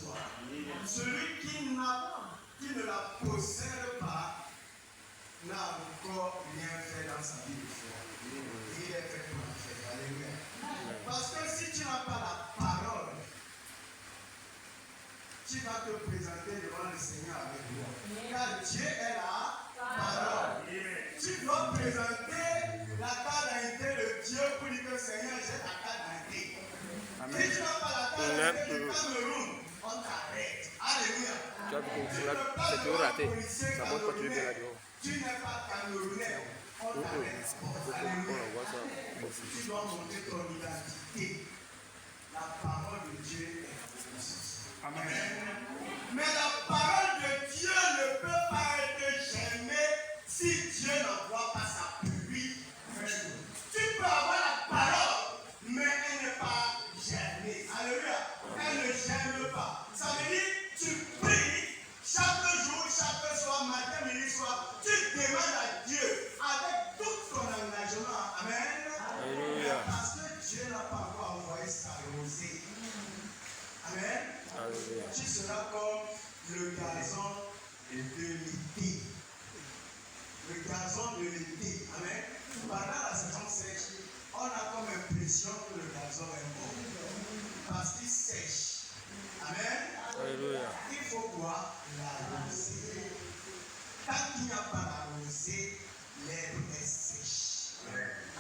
soi. Celui qui ne la possède pas n'a encore rien fait dans sa vie de foi. Il est fait pour la faire. Alléluia. Parce que si tu n'as pas la parole, tu vas te présenter devant le Seigneur avec toi. Car Dieu est la parole. Tu dois présenter la carte d'identité de Dieu pour dire que Seigneur, j'ai ta carte d'identité. Si tu n'as pas la carte d'identité du Cameroun, on t'arrête. Alléluia. Tu as c'est toujours raté. Ça montre pas tu es là dehors. Tu n'es pas Camerounais. On t'arrête. Alléluia. Tu dois montrer ton identité. La parole de Dieu est la Amen. Mais la parole de Dieu ne peut pas être germée si Dieu n'envoie pas sa pluie. Tu peux avoir la parole, mais elle n'est pas germée. Alléluia. Elle ne germe pas. Ça veut dire tu pries chaque jour, chaque soir, matin, midi, soir. Tu demandes à Dieu avec tout ton engagement. Amen. Alléluia. Parce que Dieu n'a pas encore envoyé sa rosée. Amen. Alléluia. Tu seras comme le gazon de l'été. Le gazon de l'été. Amen. Pendant la saison sèche, on a comme impression que le gazon est mort. Parce qu'il sèche. Amen. Alléluia. Il faut boire la rosée. Tant qu'il n'y a pas la rosée, l'herbe est sèche.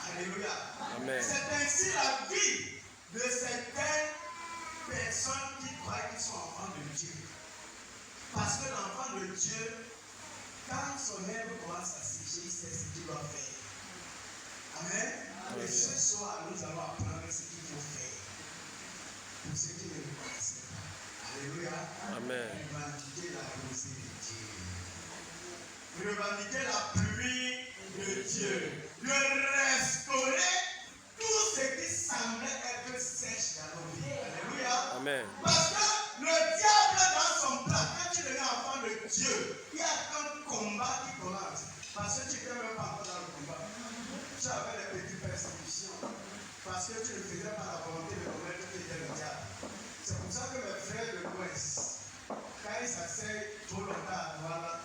Alléluia. Amen. C'est ainsi la vie de certaines personnes qui croient qu'ils sont enfants de Dieu. Parce que l'enfant de Dieu, quand son herbe commence à sécher, il sait ce qu'il doit faire. Amen. Et ce soir, nous allons apprendre ce qu'il faut faire. Pour ceux qui ne le connaissent pas. Alléluia. Amen. Revendiquer la rosée de Dieu. Revendiquer la pluie de Dieu. De restaurer tout ce qui semblait être sèche dans nos vies. Alléluia. Amen. Parce que le diable dans son plan, quand tu deviens enfant de Dieu, il y a un combat qui commence. Parce que tu ne peux même pas entrer dans le combat. Tu avais les petites persécutions. Parce que tu ne faisais pas la volonté de connaître qui était le diable. C'est pour ça que mes frères de l'Ouest, quand ils s'asseyent trop longtemps à voir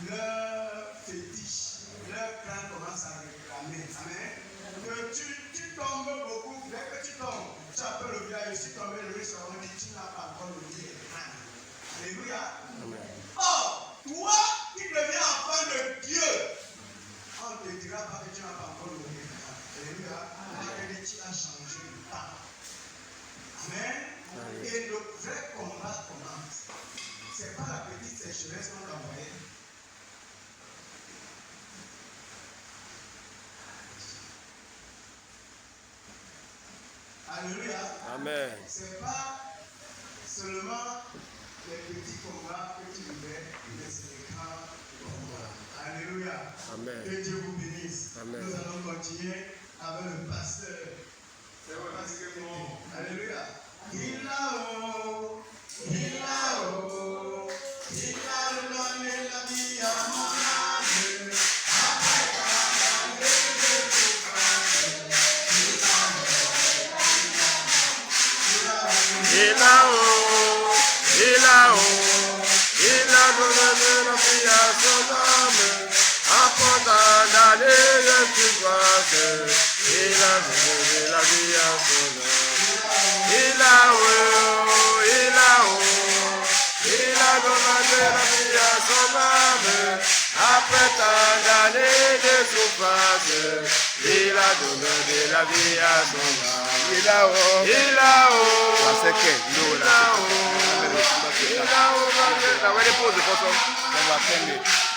leur fétiche, leur crâne commence à réclamer. Amen. Que tu tombes beaucoup, dès que tu tombes, tu appelles le village, je suis tombé, le riche, on dit tu n'as pas encore le vie. Alléluia. Or, toi qui deviens enfant de Dieu, on ne te dira pas que tu n'as pas encore le vie. Alléluia. Alléluia. Tu as changé de temps. Amen. Et le vrai combat commence. Ce n'est pas la petite sécheresse qu'on t'a envoyée. Alléluia. Amen. Ce n'est pas seulement les petits combats que tu vivais, mais c'est les grands combats. Alléluia. Amen. Que Dieu vous bénisse. Amen. Nous allons continuer avec le pasteur. C'est vrai parce que bon. Alléluia. Il là-haut, il là-haut, il a donné la vie à mon âme. Après tant d'années de souffrance, il là-haut, il là-haut, il a donné la vie à son âme. Après tant d'années de souffrance, il a donné la vie à son âme. Il là-haut, il là-haut, il a donné la vie à son âme. Après tant d'années de souffrance, il a donné la vie à son âme. Il là-haut, il là-haut, il là-haut, il là-haut.